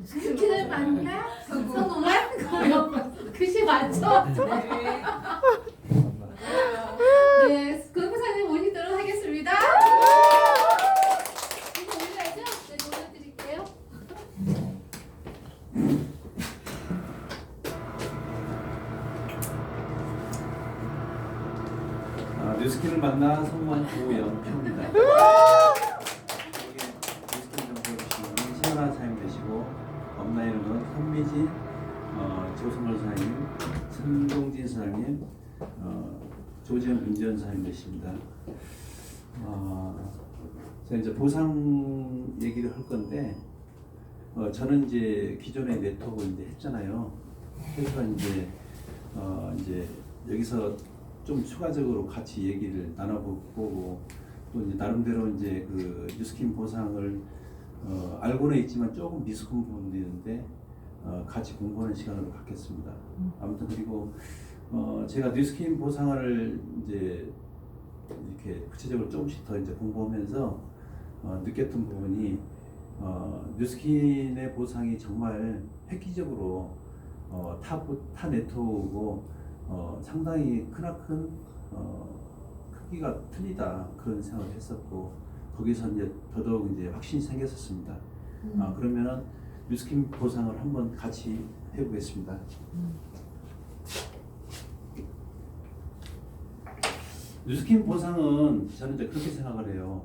스킨을 만나 성공한 글씨 맞죠? 네, 건부사님 모시도록 하겠습니다. 이거 올려야죠? 네, 올려드릴게요. 뉴스킨을 만나 성공한 조영표입니다. 뉴스킨 정보주시는 최연아 사장님 되시고 업라인으로는 현미진, 조승걸 사장님, 손동진 사장님, 조지현 문지현 사장님 되십니다. 제가 이제 보상 얘기를 할 건데, 저는 이제 기존의 네트워크 이제 했잖아요. 그래서 이제 여기서 좀 추가적으로 같이 얘기를 나눠보고 또 이제 나름대로 이제 그 뉴스킨 보상을 알고는 있지만 조금 미숙한 부분도 있는데 같이 공부하는 시간으로 갖겠습니다. 아무튼 그리고 제가 뉴스킨 보상을 이제 이렇게 구체적으로 조금씩 더 이제 공부하면서 느꼈던 부분이 뉴스킨의 보상이 정말 획기적으로 타 네트워크고 상당히 크나큰 크기가 틀리다 그런 생각을 했었고 거기서 이제 더더욱 이제 확신이 생겼었습니다. 그러면은 뉴스킨 보상을 한번 같이 해보겠습니다. 뉴스킨 보상은 저는 이제 그렇게 생각을 해요.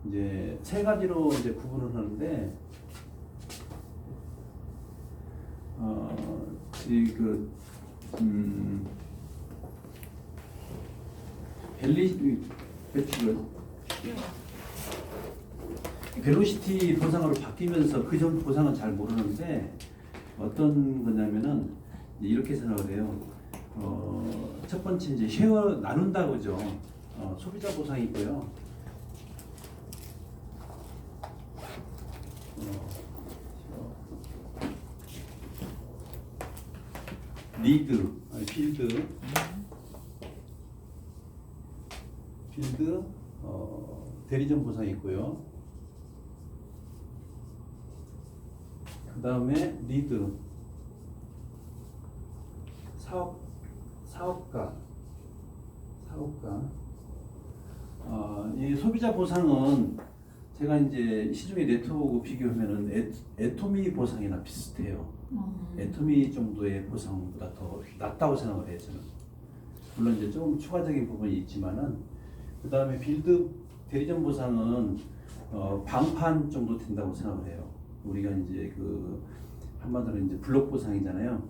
이제 세 가지로 이제 구분을 하는데 벨로시티 보상으로 바뀌면서 그 전 보상은 잘 모르는데 어떤 거냐면은 이렇게 생각을 해요. 첫 번째 이제 쉐어 나눈다 그죠. 소비자 보상이 있고요. 리드, 빌드, 대리점 보상이 있고요. 그 다음에 리드, 사업가. 이 소비자 보상은 제가 이제 시중의 네트워크 비교하면은 애토미 보상이나 비슷해요. 애토미 정도의 보상보다 더 낫다고 생각을 해요, 저는. 물론 이제 조금 추가적인 부분이 있지만은 그 다음에 빌드 대리점 보상은 방판 정도 된다고 생각을 해요. 우리가 이제 그 한마디로 이제 블록 보상이잖아요.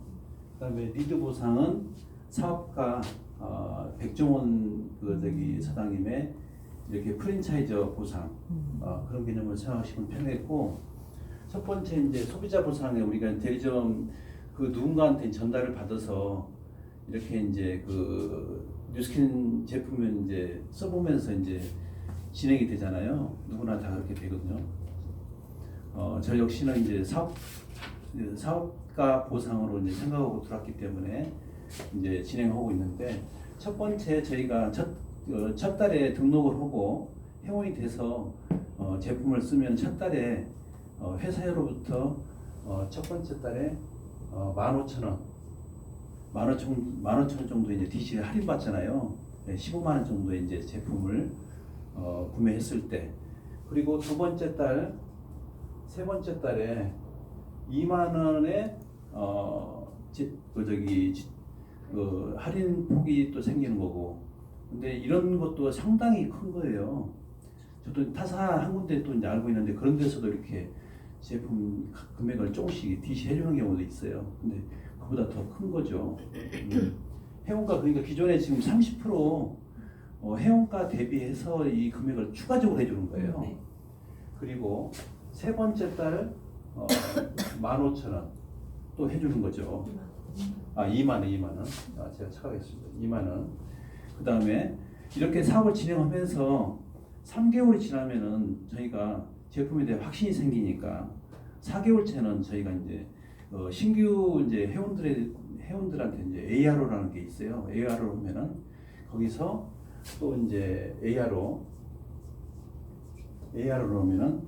그 다음에 리드 보상은 사업가 백종원 사장님의 이렇게 프랜차이저 보상 그런 개념을 생각하시면 편했고 첫 번째 이제 소비자 보상에 우리가 대리점 그 누군가한테 전달을 받아서 이렇게 이제 그 뉴스킨 제품을 이제 써보면서 이제 진행이 되잖아요. 누구나 다 그렇게 되거든요. 저 역시는 이제 사업가 보상으로 이제 생각하고 들어왔기 때문에 이제 진행하고 있는데 첫 번째 저희가 첫 달에 등록을 하고 회원이 돼서 제품을 쓰면 첫 달에 회사로부터 첫 번째 달에 15,000원, 15,000원 정도 이제 DC를 할인 받잖아요. 15만 원 정도의 이제 제품을 구매했을 때, 그리고 두 번째 달, 세 번째 달에 2만 원의 할인 폭이 또 생기는 거고. 근데 이런 것도 상당히 큰 거예요. 저도 타사 한 군데 또 이제 알고 있는데 그런 데서도 이렇게 제품 금액을 조금씩 DC 해주는 경우도 있어요. 근데 그보다 더 큰 거죠. 회원가 그러니까 기존에 지금 30% 회원가 대비해서 이 금액을 추가적으로 해주는 거예요. 그리고 세 번째 달 15,000원 또 해주는 거죠. 2만 원. 제가 착각했습니다. 2만 원. 그 다음에 이렇게 사업을 진행하면서 3개월이 지나면은 저희가 제품에 대해 확신이 생기니까 4개월째는 저희가 이제 신규 이제 회원들한테 이제 ARO라는 게 있어요. ARO 하면은 거기서 또 이제 ARO로 하면은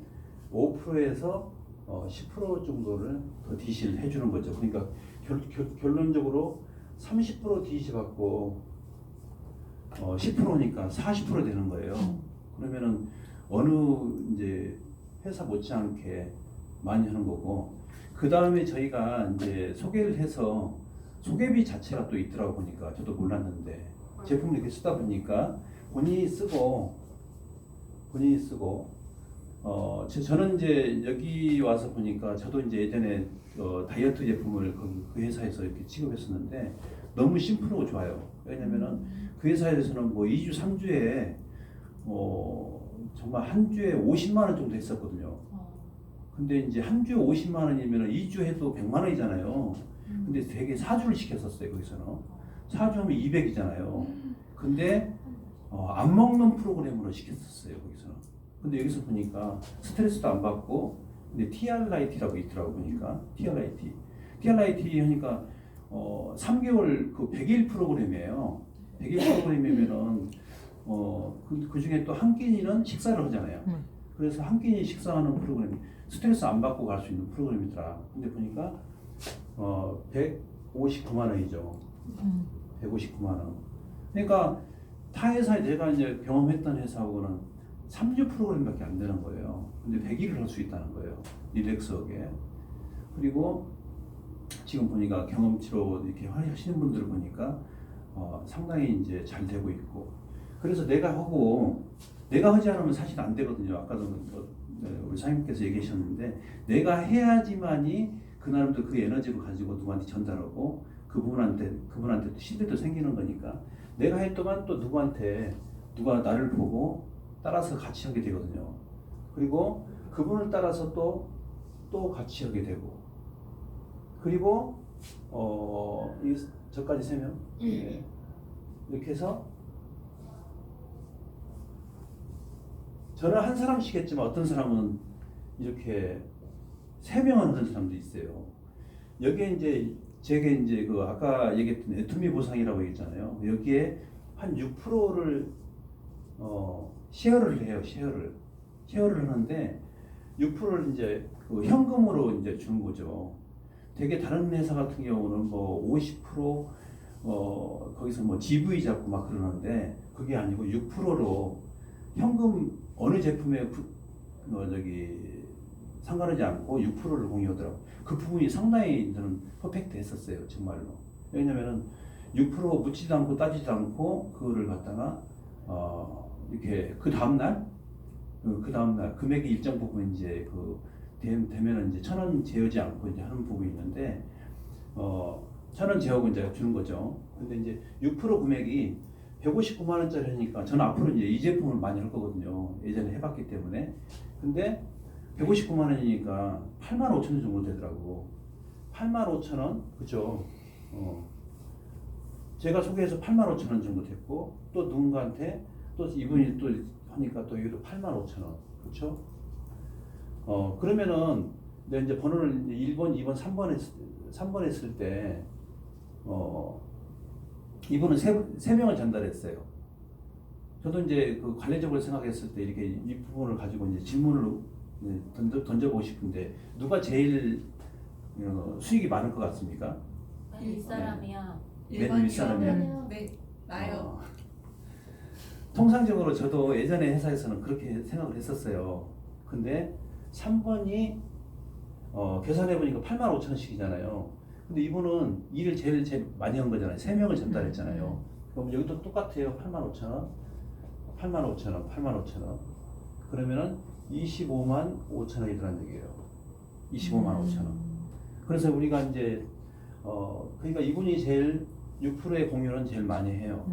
5%에서 10% 정도를 더 DC를 해주는 거죠. 그러니까 결론적으로 30% DC 받고 10%니까 40% 되는 거예요. 그러면은 어느 이제 회사 못지않게 많이 하는 거고, 그 다음에 저희가 이제 소개를 해서 소개비 자체가 또 있더라고 보니까 저도 몰랐는데 제품을 이렇게 쓰다 보니까 본인이 쓰고 저는 이제 여기 와서 보니까 저도 이제 예전에 다이어트 제품을 그 회사에서 이렇게 취급했었는데 너무 심플하고 좋아요. 왜냐면은 그 회사에서는 뭐 2주 3주에 정말 한 주에 50만 원 정도 했었거든요. 근데 이제 한 주에 50만 원이면 2주 해도 100만 원이잖아요. 근데 되게 4주를 시켰었어요. 거기서는 4주 하면 200이잖아요. 근데 안 먹는 프로그램으로 시켰었어요. 거기서는. 근데 여기서 보니까 스트레스도 안 받고, 근데 TRIT라고 있더라고 보니까 TRIT 하니까 3개월 그 100일 프로그램이에요. 100일 프로그램이면은 그 중에 또 한 끼니는 식사를 하잖아요. 그래서 한 끼니 식사하는 프로그램, 스트레스 안 받고 갈 수 있는 프로그램이더라. 근데 보니까 159만 원이죠. 159만 원. 그러니까 타 회사에 내가 이제 경험했던 회사하고는 3주 프로그램밖에 안 되는 거예요. 근데 100일을 할 수 있다는 거예요. 릴렉스하게. 그리고 지금 보니까 경험치로 이렇게 하시는 분들을 보니까 상당히 이제 잘 되고 있고. 그래서 내가 하지 않으면 사실 안 되거든요. 아까도 우리 사장님께서 얘기하셨는데 내가 해야지만이 그 나름대로 그 에너지를 가지고 누구한테 전달하고 그분한테 신뢰도 생기는 거니까 내가 했더만 또 누가 나를 보고 따라서 같이 하게 되거든요. 그리고 그분을 따라서 또 같이 하게 되고, 그리고 저까지 3명 이렇게 해서 저는 한 사람씩 했지만 어떤 사람은 이렇게 3명을 하는 사람도 있어요. 여기에 이제 제게 이제 그 아까 얘기했던 애토미 보상이라고 했잖아요. 여기에 한 6%를 쉐어를 해요. 쉐어를 하는데 6%를 이제 그 현금으로 이제 주는 거죠. 되게 다른 회사 같은 경우는 뭐 50% 거기서 뭐 GV 잡고 막 그러는데 그게 아니고 6%로 현금 어느 제품에 상관하지 않고 6%를 공유하더라고. 그 부분이 상당히 저는 퍼펙트 했었어요. 정말로. 왜냐면은 6% 묻지도 않고 따지도 않고 그거를 갖다가 이렇게 그 다음날 금액이 일정 부분 이제 되면은 이제 1,000원 제어지 않고 이제 하는 부분이 있는데 1,000원 제어하고 이제 주는 거죠. 근데 이제 6% 금액이 159만 원짜리니까 저는 앞으로 이제 이 제품을 많이 할 거거든요. 예전에 해봤기 때문에. 근데 159만 원이니까 8만 5천 원 정도 되더라고. 8만 5천 원, 그죠? 제가 소개해서 8만 5천 원 정도 됐고, 또 누군가한테 또 이분이 또 하니까 또 여기도 8만 5천 원, 그렇죠? 그러면은 내가 이제 번호를 1번, 2번, 3번 했을 때 이분은 세 명을 전달했어요. 저도 이제 그 관례적으로 생각했을 때 이렇게 이 부분을 가지고 이제 질문을 던져보고 싶은데 누가 제일 수익이 많을 것 같습니까? 윗사람이요. 맨 윗사람이요? 네, 나요. 통상적으로 저도 예전에 회사에서는 그렇게 생각을 했었어요. 근데 3번이 계산해보니까 8만 5천 원씩이잖아요. 근데 이분은 일을 제일 많이 한 거잖아요. 3명을 전달했잖아요. 그럼 여기도 똑같아요. 8만 5천 원, 8만 5천 원, 8만 5천 원. 그러면은 25만 5천 원이라는 얘기예요. 25만 5천 원. 그래서 우리가 이제 그러니까 이분이 제일 6%의 공유는 제일 많이 해요.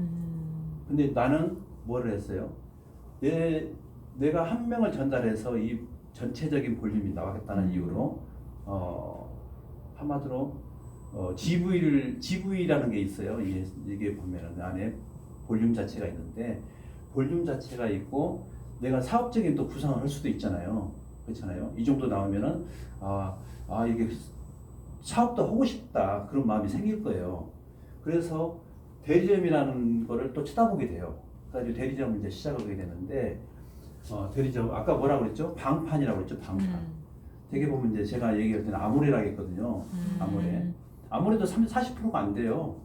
근데 나는 뭐를 했어요? 내가 한 명을 전달해서 이 전체적인 볼륨이 나가겠다는 이유로 한마디로 GV라는 게 있어요. 이게 보면은 안에 볼륨 자체가 있는데 볼륨 자체가 있고 내가 사업적인 또 구상을 할 수도 있잖아요. 그렇잖아요. 이 정도 나오면은 이게 사업도 하고 싶다 그런 마음이 생길 거예요. 그래서 대리점이라는 거를 또 쳐다보게 돼요. 그래서 대리점을 이제 시작하게 되는데 대리점 아까 뭐라고 그랬죠? 방판이라고 그랬죠? 방판. 되게 보면 이제 제가 얘기할 때는 아모레라고 했거든요. 아모레. 아모레도 40%가 안 돼요.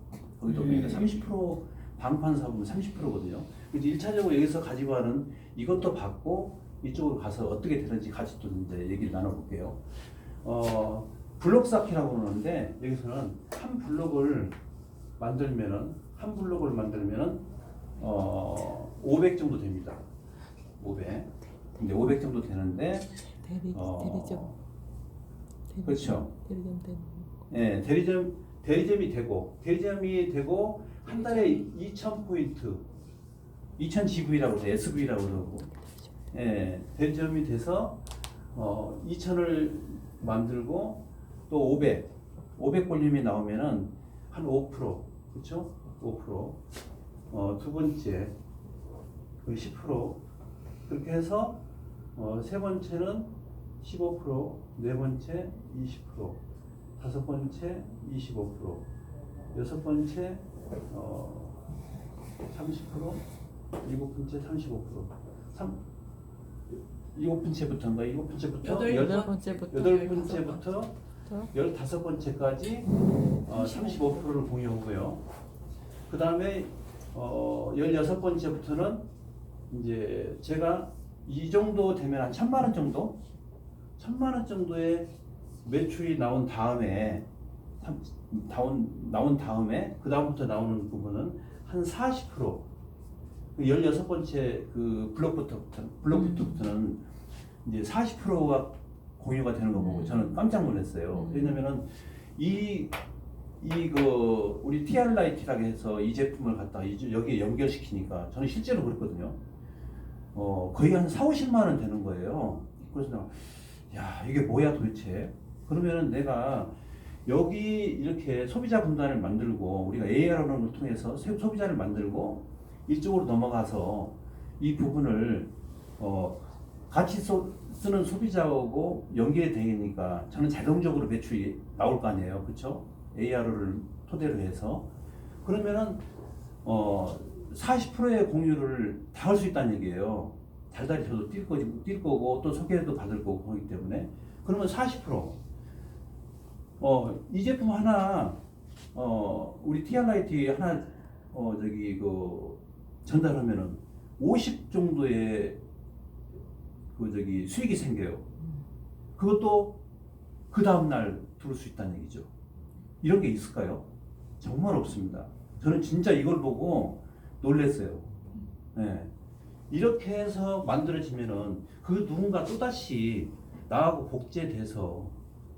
거기도 보니까 30% 방판 사업은 30%거든요. 그래서 1차적으로 여기서 가지고 가는 이것도 받고 이쪽으로 가서 어떻게 되는지 같이 또 이제 얘기를 나눠볼게요. 블록 쌓기라고 그러는데 여기서는 한 블록을 만들면은 500 정도 됩니다. 500. 근데 500 정도 되는데 대리점. 그렇죠. 대리점 되는. 예, 대리점이 되고 한 달에 2,000포인트, 2,000GV라고 해서 SV라고 그러고, 예, 대리점이 돼서 2,000을 만들고 또 500 볼륨이 나오면은 한 5%, 그렇죠? 5%. 두 번째 그 10%. 그렇게 해서 세 번째는 15%, 네 번째 20%, 다섯 번째 25%, 여섯 번째 30%, 일곱 번째 35%, 일곱 번째부터인가? 일곱 번째부터 여덟 번째부터. 여덟 번째부터 15번째까지 35%를 공유하고요. 그 다음에 16번째부터는 이제 제가 이 정도 되면 한 1,000만 원 정도의 매출이 나온 다음에 그 다음부터 나오는 부분은 한 40%. 16번째 그 블록부터는 이제 40%가 공유가 되는 거 보고 저는 깜짝 놀랐어요. 왜냐면은 그 우리 TR라이트라고 해서 이 제품을 갖다가 여기에 연결시키니까 저는 실제로 그랬거든요. 거의 한 4-50만 원 되는 거예요. 그래서 내가 야 이게 뭐야 도대체? 그러면은 내가 여기 이렇게 소비자 분단을 만들고 우리가 AR라는 걸 통해서 소비자를 만들고 이쪽으로 넘어가서 이 부분을 같이 쓰는 소비자하고 연결이 되니까 저는 자동적으로 매출이 나올 거 아니에요, 그렇죠? AR을 토대로 해서 그러면은 40%의 공유를 다 할 수 있다는 얘기예요. 달달이 저도 뛸 거고 또 소개도 받을 거고 그렇기 때문에 그러면 40%. 이 제품 하나 우리 TR라이트 하나 전달하면은 50 정도의 수익이 생겨요. 그것도 그 다음 날 들을 수 있다는 얘기죠. 이런 게 있을까요? 정말 없습니다. 저는 진짜 이걸 보고 놀랐어요. 네. 이렇게 해서 만들어지면은 그 누군가 또다시 나하고 복제돼서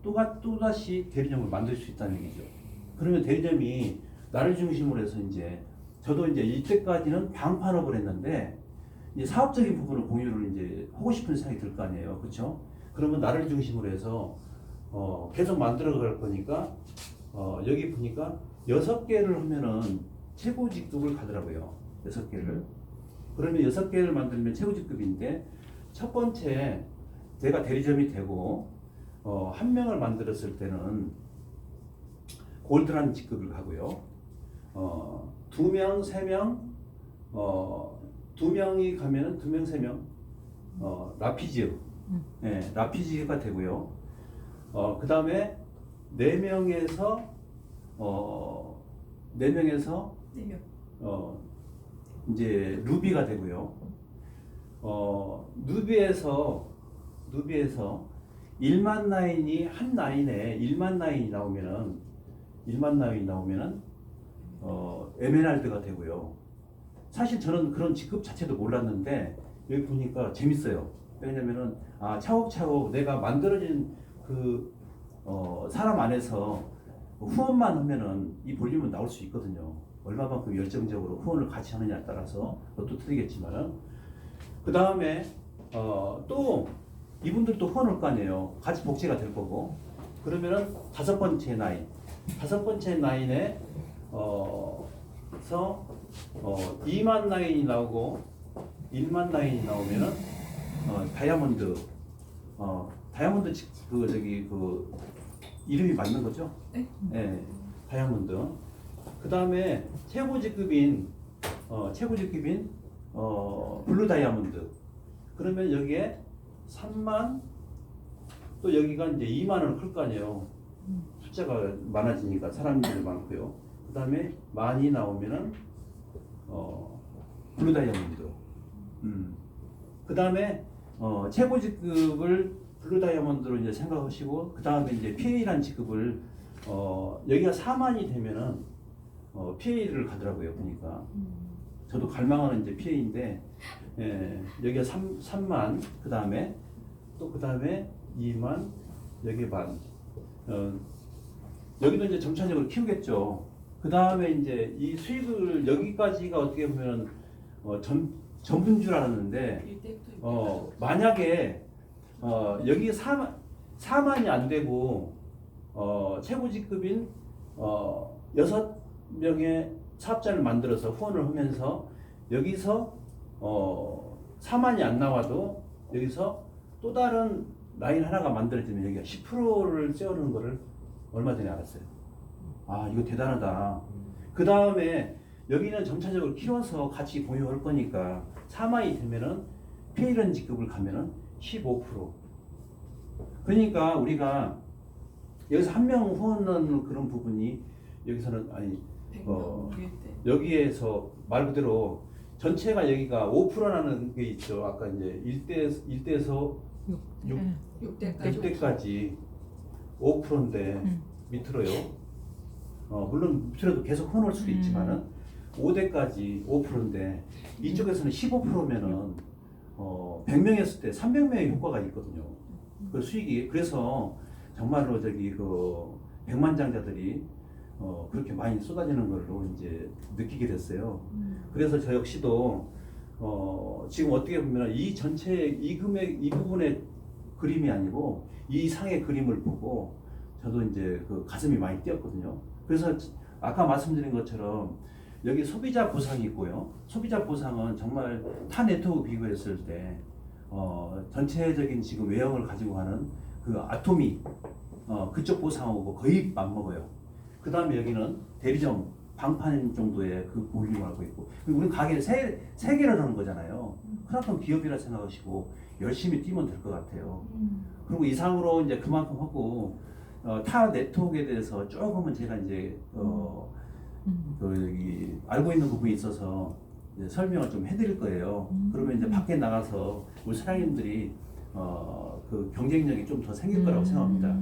또다시 대리점을 만들 수 있다는 얘기죠. 그러면 대리점이 나를 중심으로 해서 저도 이때까지는 방판업을 했는데 이제 사업적인 부분을 공유를 하고 싶은 생각이 들 거 아니에요. 그렇죠? 그러면 나를 중심으로 해서 계속 만들어 갈 거니까 여기 보니까 6개를 하면은 최고 직급을 가더라고요. 6개를. 그러면 6개를 만들면 최고 직급인데 첫 번째 내가 대리점이 되고 한 명을 만들었을 때는 골드라는 직급을 가고요. 2명, 3명, 2명이 가면은 2명, 3명 라피즈, 네, 라피즈가 되고요. 그 다음에 4명에서 4명에서 이제 루비가 되고요. 누비에서 1만 라인이 한 라인에 1만 라인이 나오면은 에메랄드가 되고요. 사실 저는 그런 직급 자체도 몰랐는데 여기 보니까 재밌어요. 왜냐면은 차곡차곡 내가 만들어진 사람 안에서 후원만 하면은 이 볼륨은 나올 수 있거든요. 얼마만큼 열정적으로 후원을 같이 하느냐에 따라서 그것도 틀리겠지만은 그 다음에 또 이분들도 후원할 거 아니에요. 같이 복제가 될 거고 그러면은 5번째 라인에 2만 라인이 나오고 1만 라인이 나오면은 다이아몬드 이름이 맞는 거죠? 네. 네, 다이아몬드. 그 다음에 최고 직급인 블루 다이아몬드. 그러면 여기에 3만 또 여기가 이제 2만 원을 클 거 아니에요. 숫자가 많아지니까 사람들이 많고요. 그 다음에 많이 나오면은 블루 다이아몬드. 그 다음에 최고 직급을 블루 다이아몬드로 이제 생각하시고 그 다음에 이제 PA라는 직급을 여기가 4만이 되면은 PA를 가더라고요. 보니까 저도 갈망하는 이제 PA인데 여기가 3만 그 다음에 또 그 다음에 2만 여기 만 여기도 이제 점차적으로 키우겠죠. 그 다음에 이제 이 수익을 여기까지가 어떻게 보면 전부인 줄 알았는데 만약에 여기 4만이 안 되고 최고 직급인 6명의 사업자를 만들어서 후원을 하면서 여기서 4만이 안 나와도 여기서 또 다른 라인 하나가 만들어지면 여기가 10%를 세우는 거를 얼마 전에 알았어요. 아 이거 대단하다. 그 다음에 여기는 점차적으로 키워서 같이 공유할 거니까 4만이 되면은 페이런 직급을 가면은 15%. 그러니까 우리가 여기서 한 명 후원하는 그런 부분이 여기서는 아니 여기에서 말 그대로 전체가 여기가 5%라는 게 있죠. 아까 이제 1대에서 6대까지 5%인데 밑으로요. 물론 밑으로도 계속 후원할 수도 있지만은 5대까지 5%인데 이쪽에서는 15%면은 100명 했을 때 300명의 효과가 있거든요. 그 수익이 그래서 정말로 저기 그 백만장자들이 그렇게 많이 쏟아지는 걸로 이제 느끼게 됐어요. 그래서 저 역시도 지금 어떻게 보면 이 전체 이 금액 이 부분의 그림이 아니고 이 상의 그림을 보고 저도 이제 그 가슴이 많이 뛰었거든요. 그래서 아까 말씀드린 것처럼 여기 소비자 보상이 있고요. 소비자 보상은 정말 타 네트워크 비교했을 때 전체적인 지금 외형을 가지고 가는 그 아토미 그쪽 보상하고 거의 맞먹어요. 그 다음에 여기는 대리점 방판 정도의 그 볼륨을 하고 있고 그리고 우리 가게를 세 개를 하는 거잖아요. 그만큼 기업이라 생각하시고 열심히 뛰면 될 것 같아요. 그리고 이상으로 이제 그만큼 하고 타 네트워크에 대해서 조금은 제가 이제 여기 알고 있는 부분이 있어서 이제 설명을 좀 해드릴 거예요. 그러면 이제 밖에 나가서 우리 사장님들이 그 경쟁력이 좀 더 생길 거라고 생각합니다.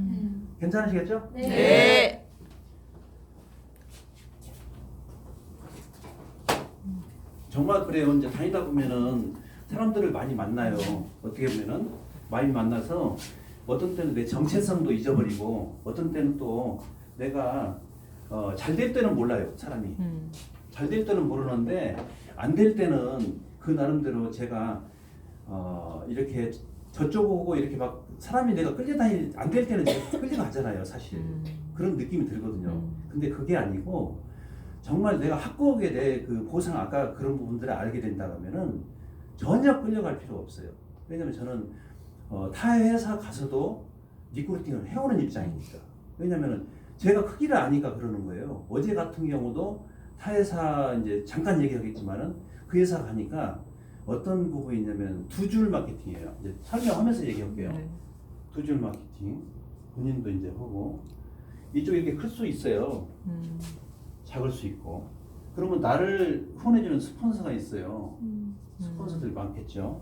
괜찮으시겠죠? 네. 정말 그래요. 이제 다니다 보면은 사람들을 많이 만나요. 어떻게 보면은 많이 만나서 어떤 때는 내 정체성도 잊어버리고 어떤 때는 또 내가 잘 될 때는 몰라요. 사람이 잘 될 때는 모르는데 안 될 때는 그 나름대로 제가 이렇게 저쪽 오고 이렇게 막 사람이 내가 끌려다니 안 될 때는 끌려가잖아요. 사실 그런 느낌이 들거든요. 근데 그게 아니고 정말 내가 합격에 대해 그 보상 아까 그런 부분들을 알게 된다면은 전혀 끌려갈 필요 없어요. 왜냐면 저는 타 회사 가서도 리크루팅을 해오는 입장이니까. 왜냐면은 제가 크기를 아니까 그러는 거예요. 어제 같은 경우도 타 회사 이제 잠깐 얘기하겠지만은 그 회사 가니까 어떤 부분이 있냐면 두 줄 마케팅이에요. 이제 설명하면서 얘기할게요. 두 줄 마케팅. 본인도 이제 하고 이쪽 이렇게 클 수 있어요. 작을 수 있고. 그러면 나를 후원해주는 스폰서가 있어요. 스폰서들이 많겠죠.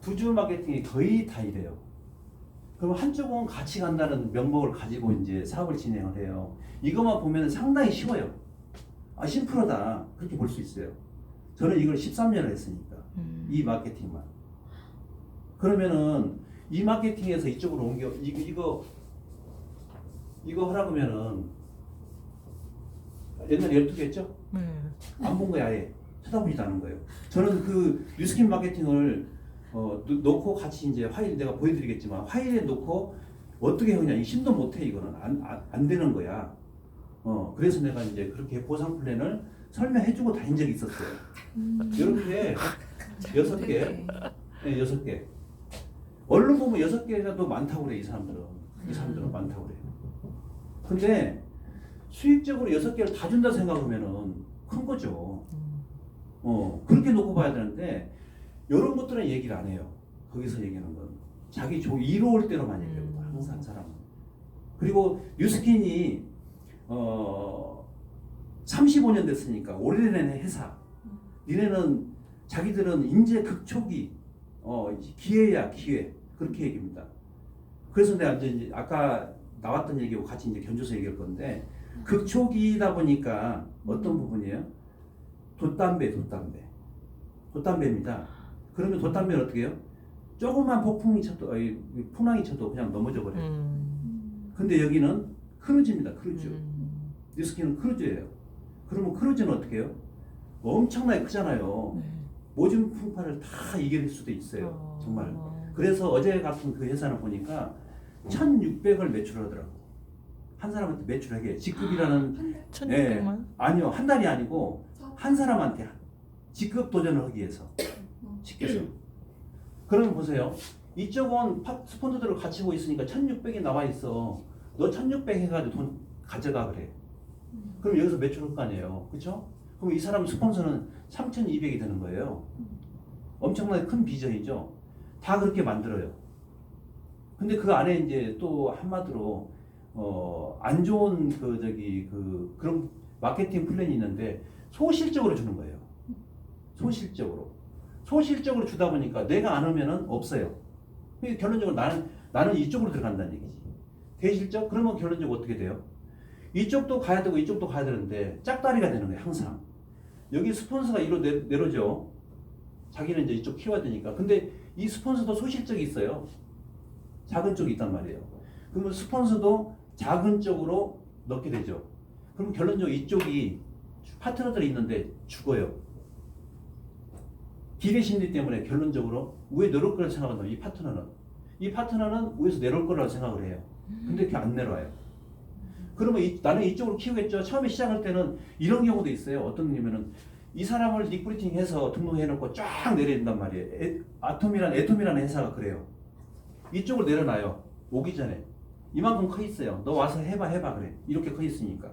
두 줄 마케팅이 거의 다 이래요. 그럼 한쪽은 같이 간다는 명목을 가지고 이제 사업을 진행을 해요. 이것만 보면 상당히 쉬워요. 아, 심플하다. 그렇게 볼 수 있어요. 저는 이걸 13년을 했으니까. 이 마케팅만. 그러면은 이 마케팅에서 이쪽으로 옮겨 이거 하라고 하면은 옛날에 12개 했죠? 안 본 거야, 아예. 쳐다보지도 않은 거예요. 저는 그 뉴스킨 마케팅을 놓고 같이 이제 파일 내가 보여드리겠지만 파일에 놓고 어떻게 하냐, 힘도 못해. 이거는 안 되는 거야. 그래서 내가 이제 그렇게 보상 플랜을 설명해주고 다닌 적이 있었어요. 이렇게 6개, 네, 6개. 얼른 보면 6개가 더 많다고 그래. 이 사람들은 많다고 그래. 근데 수익적으로 6개를 다 준다 생각하면은 큰 거죠. 그렇게 놓고 봐야 되는데 이런 것들은 얘기를 안 해요. 거기서 얘기하는 건 자기 이로울 대로만 얘기해요. 항상 사람은. 그리고 뉴스킨이 35년 됐으니까 오래된 회사. 니네는 자기들은 인재 극초기 기회야 기회 그렇게 얘기합니다. 그래서 내가 이제 아까 나왔던 얘기하고 같이 이제 견줘서 얘기할 건데 극초기다 보니까 어떤 부분이에요? 돛담배입니다. 그러면 돛담배는 어떻게 해요? 조그만 폭풍이 쳐도 풍랑이 쳐도 그냥 넘어져 버려요. 근데 여기는 크루즈입니다. 크루즈. 뉴스킨은 크루즈예요. 그러면 크루즈는 어떻게 해요? 엄청나게 크잖아요. 모든 풍파를 다 이길 수도 있어요. 정말. 그래서 어제 같은 그 회사는 보니까 1,600을 매출하더라고. 한 사람한테 매출하게 직급이라는 1600만? 아니요 한 달이 아니고 한 사람한테 직급 도전을 하기 위해서 시켜서. 그러면 보세요. 이쪽은 스폰서들을 갖추고 있으니까 1,600이 나와 있어. 너 1,600 해가지고 돈 가져가 그래. 그럼 여기서 매출할 거 아니에요. 그렇죠? 그럼 이 사람 스폰서는 3,200이 되는 거예요. 엄청나게 큰 비전이죠. 다 그렇게 만들어요. 근데 그 안에 이제 또 한마디로 안 좋은 그런 마케팅 플랜이 있는데 소실적으로 주는 거예요. 소실적으로 주다 보니까 내가 안 하면은 없어요. 그러니까 결론적으로 나는 이쪽으로 들어간다는 얘기지. 대실적? 그러면 결론적으로 어떻게 돼요? 이쪽도 가야 되고 이쪽도 가야 되는데 짝다리가 되는 거예요. 항상. 여기 스폰서가 이로 내려져. 자기는 이제 이쪽 키워야 되니까. 근데 이 스폰서도 소실적이 있어요. 작은 쪽이 있단 말이에요. 그러면 스폰서도 작은 쪽으로 넣게 되죠. 그럼 결론적으로 이쪽이 파트너들이 있는데 죽어요. 기대 심리 때문에 결론적으로 위에 내려올 거라고 생각한다. 이 파트너는 위에서 내려올 거라고 생각을 해요. 근데 그게 안 내려와요. 그러면 나는 이쪽으로 키우겠죠. 처음에 시작할 때는 이런 경우도 있어요. 어떤 놈이면은 이 사람을 리크루팅해서 등록해놓고 쫙 내려낸단 말이에요. 애톰이라는 회사가 그래요. 이쪽으로 내려놔요. 오기 전에 이만큼 커 있어요. 너 와서 해봐 그래. 이렇게 커 있으니까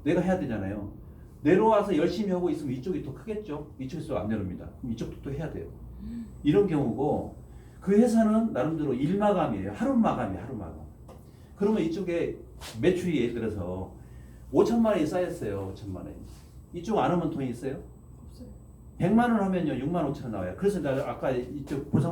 내가 해야 되잖아요. 내려와서 열심히 하고 있으면 이쪽이 더 크겠죠. 이쪽에서 안 내려옵니다. 그럼 이쪽도 또 해야 돼요. 이런 경우고 그 회사는 나름대로 일마감이에요. 하루 마감. 그러면 이쪽에 매출이 예를 들어서 5천만 원이 쌓였어요. 5천만 원이. 이쪽 안 하면 돈이 있어요? 없어요. 100만 원 하면요 6만 5천 원 나와요. 그래서 내가 아까 이쪽 보상